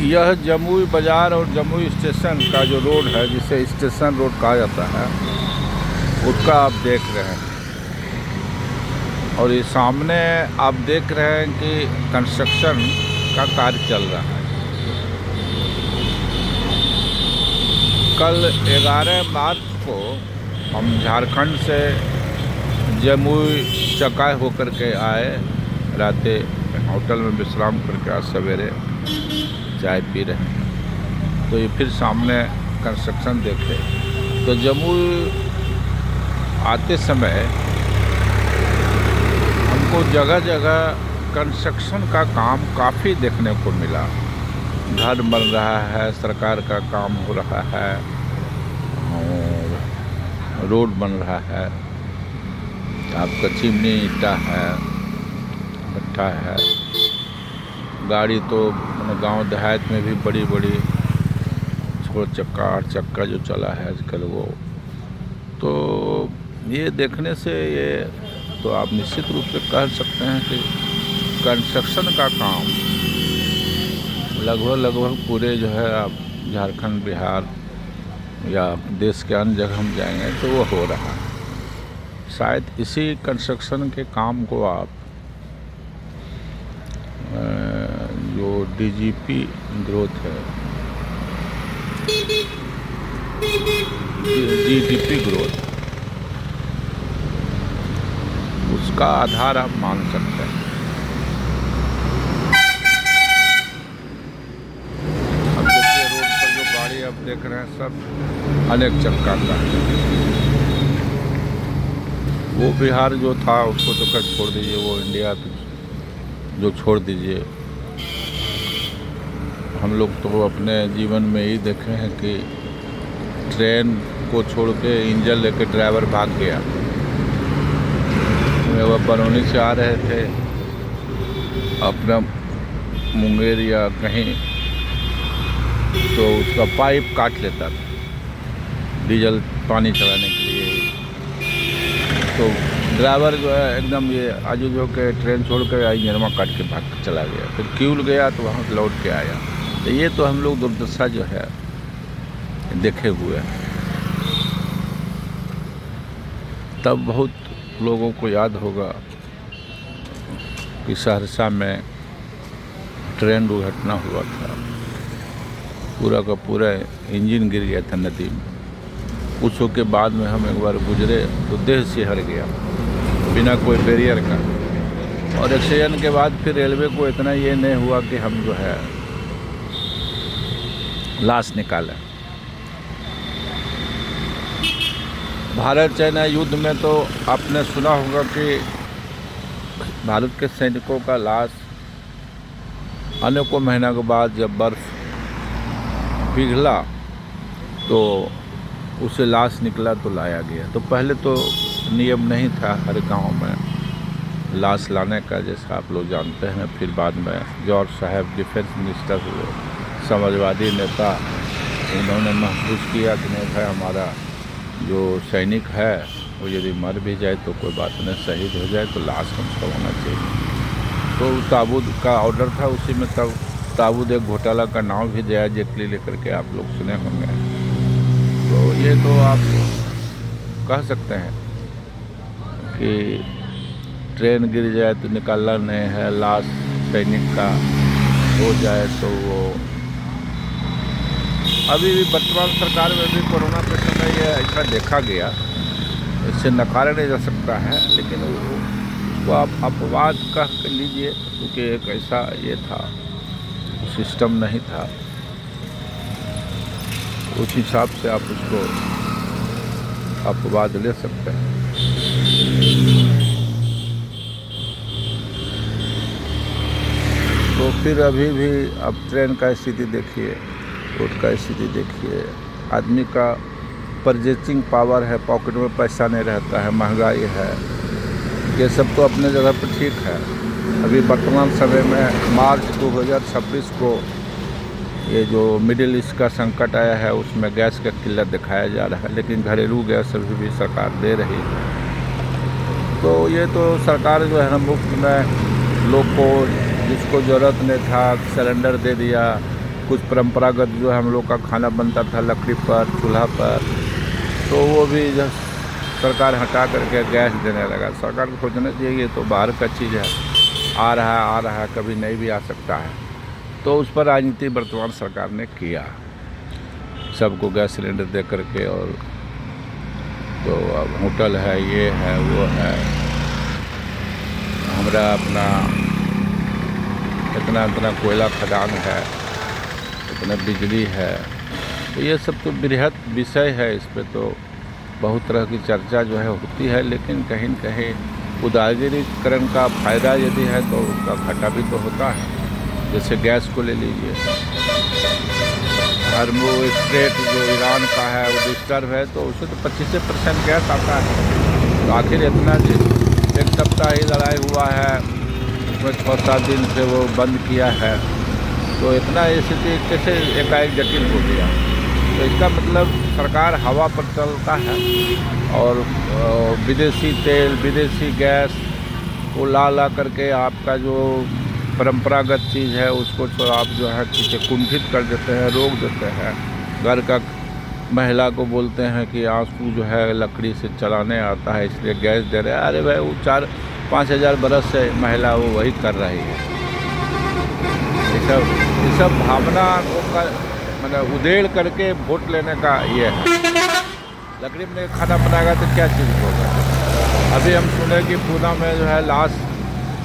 यह जमुई बाज़ार और जमुई स्टेशन का जो रोड है, जिसे स्टेशन रोड कहा जाता है, उसका आप देख रहे हैं। और ये सामने आप देख रहे हैं कि कंस्ट्रक्शन का कार्य चल रहा है। कल 11 मार्च को हम झारखंड से जमुई चकाय होकर के आए। रातें होटल में विश्राम करके आज सवेरे चाय पी रहे हैं, तो ये फिर सामने कंस्ट्रक्शन देखे तो जमुई आते समय हमको जगह जगह कंस्ट्रक्शन का काम काफ़ी देखने को मिला। घर बन रहा है, सरकार का काम हो रहा है और रोड बन रहा है, आपका चिमनी ईंटा है, भट्ठा है। गाड़ी तो गांव देहात में भी बड़ी बड़ी 6 चक्का 8 चक्का जो चला है आजकल, वो तो ये देखने से ये तो आप निश्चित रूप से कह सकते हैं कि कंस्ट्रक्शन का काम लगभग पूरे जो है आप झारखंड, बिहार या देश के अन्य जगह हम जाएंगे तो वो हो रहा है। शायद इसी कंस्ट्रक्शन के काम को आप जो डीजीपी ग्रोथ है, जीडीपी ग्रोथ, उसका आधार आप मान सकते हैं। अब देखिए रोड पर जो गाड़ी आप देख रहे हैं सब अनेक चक्का का है। वो बिहार जो था उसको तो कर छोड़ दीजिए, वो इंडिया जो छोड़ दीजिए। हम लोग तो अपने जीवन में ही देखे हैं कि ट्रेन को छोड़ के इंजन लेके ड्राइवर भाग गया। वह बरौनी से आ रहे थे अपना मुंगेर या कहीं, तो उसका पाइप काट लेता था डीजल पानी चलाने के लिए। तो ड्राइवर जो है एकदम ये आजू जो के ट्रेन छोड़ कर इंजनमा काट के भाग के चला गया। फिर क्यूल गया तो वहाँ लौट के आया। तो ये तो हम लोग दुर्दशा जो है देखे हुए हैं। तब बहुत लोगों को याद होगा कि सहरसा में ट्रेन दुर्घटना हुआ था, पूरा का पूरा इंजन गिर गया था नदी में। कुछ के बाद में हम एक बार गुजरे तो देह सिहर गया बिना कोई बैरियर का। और एक्सीडेंट के बाद फिर रेलवे को इतना ये नहीं हुआ कि हम जो है लाश निकालें। भारत चाइना युद्ध में तो आपने सुना होगा कि भारत के सैनिकों का लाश अनेकों महीनों के बाद जब बर्फ पिघला तो उसे लाश निकला तो लाया गया। तो पहले तो नियम नहीं था हर गांव में लाश लाने का, जैसा आप लोग जानते हैं। फिर बाद में जॉर्ज साहब डिफेंस मिनिस्टर हुए, समाजवादी नेता, उन्होंने महसूस किया कि नहीं भाई हमारा जो सैनिक है वो यदि मर भी जाए तो कोई बात नहीं, शहीद हो जाए तो लाश कम से कम होना चाहिए। तो ताबूत का ऑर्डर था उसी में। तब ताबूत एक घोटाला का नाम भी दया जेटली लेकर के आप लोग सुने होंगे। तो ये तो आप कह सकते हैं कि ट्रेन गिर जाए तो निकालना नहीं है, लाश सैनिक का हो जाए तो वो अभी भी वर्तमान सरकार में भी कोरोना के समय ये ऐसा देखा गया, इससे नकारा नहीं जा सकता है। लेकिन उसको आप अपवाद कह लीजिए, क्योंकि एक ऐसा ये था, सिस्टम नहीं था, उस हिसाब से आप उसको अपवाद ले सकते हैं। तो फिर अभी भी अब ट्रेन का स्थिति देखिए, रोड का स्थिति देखिए। आदमी का परचेजिंग पावर है, पॉकेट में पैसा नहीं रहता है, महंगाई है, ये सब तो अपने जगह पर ठीक है। अभी वर्तमान समय में मार्च 2026 को ये जो मिडिल ईस्ट का संकट आया है उसमें गैस का किल्लत दिखाया जा रहा है, लेकिन घरेलू गैस अभी भी सरकार दे रही है। तो ये तो सरकार जो है ना मुफ्त में लोग को जिसको ज़रूरत नहीं था सिलेंडर दे दिया, कुछ परंपरागत जो हम लोग का खाना बनता था लकड़ी पर, चूल्हा पर, तो वो भी जब सरकार हटा करके गैस देने लगा। सरकार को सोचना चाहिए ये तो बाहर का चीज़ है, आ रहा है, कभी नहीं भी आ सकता है। तो उस पर राजनीति वर्तमान सरकार ने किया, सबको गैस सिलेंडर दे करके। और तो अब होटल है, ये है, वो है, हमारा अपना इतना कोयला खदान है, इतना बिजली है। तो ये सब तो बृहद विषय है, इस पे तो बहुत तरह की चर्चा जो है होती है, लेकिन कहीं न कहीं उदारीकरण का फ़ायदा यदि है तो उसका घाटा भी तो होता है। जैसे गैस को ले लीजिए, हर वो स्टेट जो ईरान का है वो डिस्टर्ब है, तो उससे तो 25% गैस आता है। तो आखिर इतना एक सप्ताह ही लड़ाई हुआ है, उसमें 6-7 दिन से वो बंद किया है, तो इतना स्थिति कैसे एकाएक जटिल हो गया। तो इसका मतलब सरकार हवा पर चलता है और विदेशी तेल, विदेशी गैस को ला करके आपका जो परंपरागत चीज़ है उसको तो आप जो है कि कुंठित कर देते हैं, रोक देते हैं। घर का महिला को बोलते हैं कि आंसू जो है लकड़ी से चलाने आता है, इसलिए गैस दे रहे हैं। अरे भाई, वो 4-5 हज़ार बरस से महिला वो वही कर रही है। ये सब भावना का मतलब उधेड़ करके वोट लेने का ये है। लकड़ी में खाना बनाएगा तो क्या चीज़ होगा। अभी हम सुने कि पूना में जो है लाश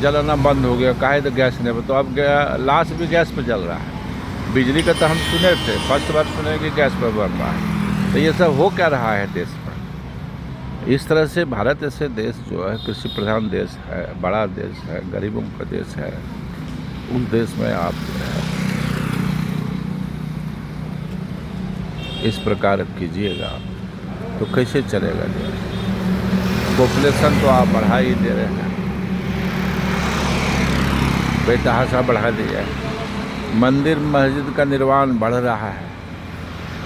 जलाना बंद हो गया, काहे तो गैस नहीं, तो अब लाश भी गैस पर जल रहा है। बिजली का तो हम सुने थे, फर्स्ट बार सुने कि गैस पर बन रहा है। तो ये सब हो क्या रहा है देश पर। इस तरह से भारत ऐसे देश जो है कृषि प्रधान देश है, बड़ा देश है, गरीबों का देश है, उस देश में आप जो है इस प्रकार कीजिएगा तो कैसे चलेगा देश। पॉपुलेशन तो आप बढ़ा ही दे रहे हैं, बेतहाशा बढ़ा दिया है। मंदिर मस्जिद का निर्माण बढ़ रहा है,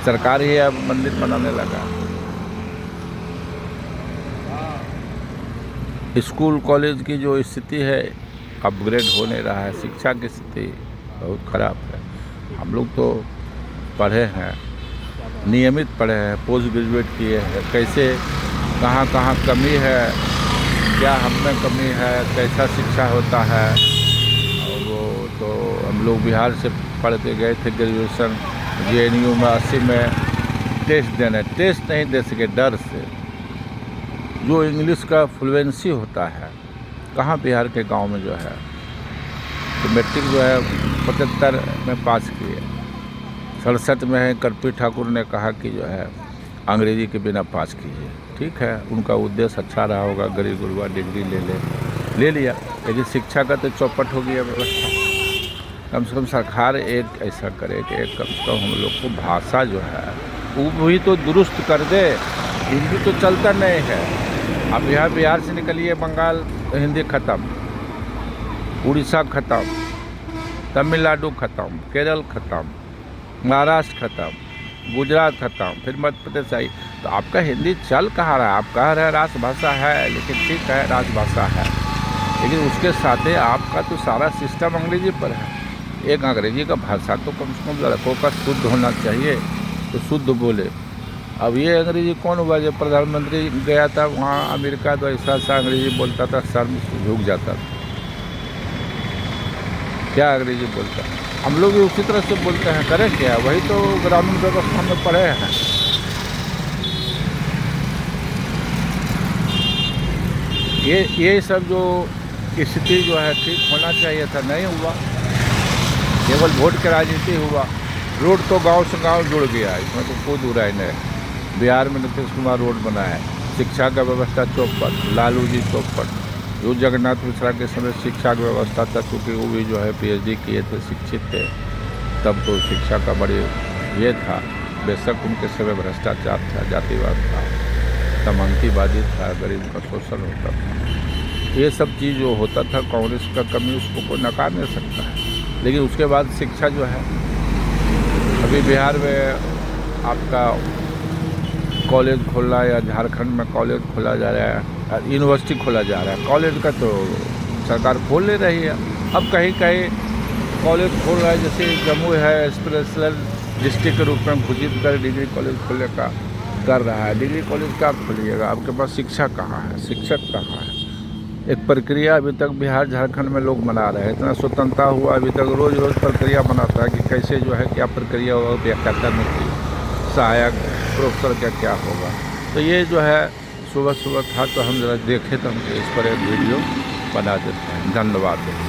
सरकार ही अब मंदिर बनाने लगा। स्कूल कॉलेज की जो स्थिति है अपग्रेड हो नहीं रहा है, शिक्षा की स्थिति बहुत ख़राब है। हम लोग तो पढ़े हैं, नियमित पढ़े हैं, पोस्ट ग्रेजुएट किए हैं, कैसे कहाँ कमी है, क्या हम में कमी है, कैसा शिक्षा होता है। और वो तो हम लोग बिहार से पढ़ के गए थे ग्रेजुएशन JNU में 80 में टेस्ट देने, टेस्ट नहीं दे सके डर से। जो इंग्लिश का फ्लुएंसी होता है, कहाँ बिहार के गांव में जो है, तो मैट्रिक जो है 75 में पास किए, 67 में कर्पूरी ठाकुर ने कहा कि जो है अंग्रेजी के बिना पास कीजिए। ठीक है, उनका उद्देश्य अच्छा रहा होगा, गरीब गुरबा डिग्री ले लिया, लेकिन शिक्षा का तो चौपट हो गया व्यवस्था। कम से कम सरकार एक ऐसा करे कि एक कम से कम हम लोग को भाषा जो है वो भी तो दुरुस्त कर दे। हिंदी तो चलता नहीं है। अब यहाँ बिहार से निकलिए, बंगाल हिंदी ख़त्म, उड़ीसा ख़त्म, तमिलनाडु ख़त्म, केरल ख़त्म, महाराष्ट्र ख़त्म, गुजरात ख़त्म, फिर मध्य प्रदेश आई। तो आपका हिंदी चल कहाँ रहा है। आप कह रहे हैं राष्ट्रभाषा है, लेकिन ठीक है राष्ट्रभाषा है, लेकिन उसके साथ ही आपका तो सारा सिस्टम अंग्रेजी पर है। एक अंग्रेजी का भाषा तो कम से कम लड़कों का शुद्ध होना चाहिए, तो शुद्ध बोले। अब ये अंग्रेजी कौन हुआ। जब प्रधानमंत्री गया था वहाँ अमेरिका, तो ऐसा अंग्रेजी बोलता था, सर झुक जाता था, क्या अंग्रेजी बोलता है। हम लोग भी उसी तरह से बोलते हैं, करें क्या, वही तो ग्रामीण व्यवस्था में पढ़े हैं। ये सब जो स्थिति जो है ठीक होना चाहिए था, नहीं हुआ, केवल वोट की राजनीति हुआ। रोड तो गांव से गांव जुड़ गया, इसमें तो कोई बुराई नहीं। बिहार में नीतीश कुमार रोड बनाया, शिक्षा का व्यवस्था चौपट, लालू जी चौपट। जो जगन्नाथ मिश्रा के समय शिक्षा की व्यवस्था था, चूँकि वो भी जो है PhD किए थे, शिक्षित थे, तब तो शिक्षा का बड़ी ये था। बेशक उनके समय भ्रष्टाचार था, जातिवाद था, सामंतीवादी था, गरीब का शोषण होता था। ये सब चीज़ जो होता था, कांग्रेस का कमी उसको कोई नकार नहीं सकता है। लेकिन उसके बाद शिक्षा जो है, अभी बिहार में आपका कॉलेज खोलना, या झारखंड में कॉलेज खोला जा रहा है, यूनिवर्सिटी खोला जा रहा है। कॉलेज का तो सरकार खोल ले रही है। अब कहीं कहीं कॉलेज खोल रहा है, जैसे जम्मू है स्पेशल डिस्ट्रिक्ट के रूप में घोषित कर डिग्री कॉलेज खोलने का कर रहा है। डिग्री कॉलेज क्या खोलिएगा, आपके पास शिक्षा कहाँ है, शिक्षक कहाँ है। एक प्रक्रिया अभी तक बिहार झारखंड में लोग मना रहे हैं, इतना स्वतंत्रता हुआ अभी तक रोज़ रोज़ प्रक्रिया बनाता है कि कैसे जो है क्या प्रक्रिया होगा, व्याख्याता में सहायक प्रोफेसर का क्या होगा। तो ये जो है सुबह सुबह था तो हम जरा देखे तो हम इस पर एक वीडियो बना देते हैं। धन्यवाद।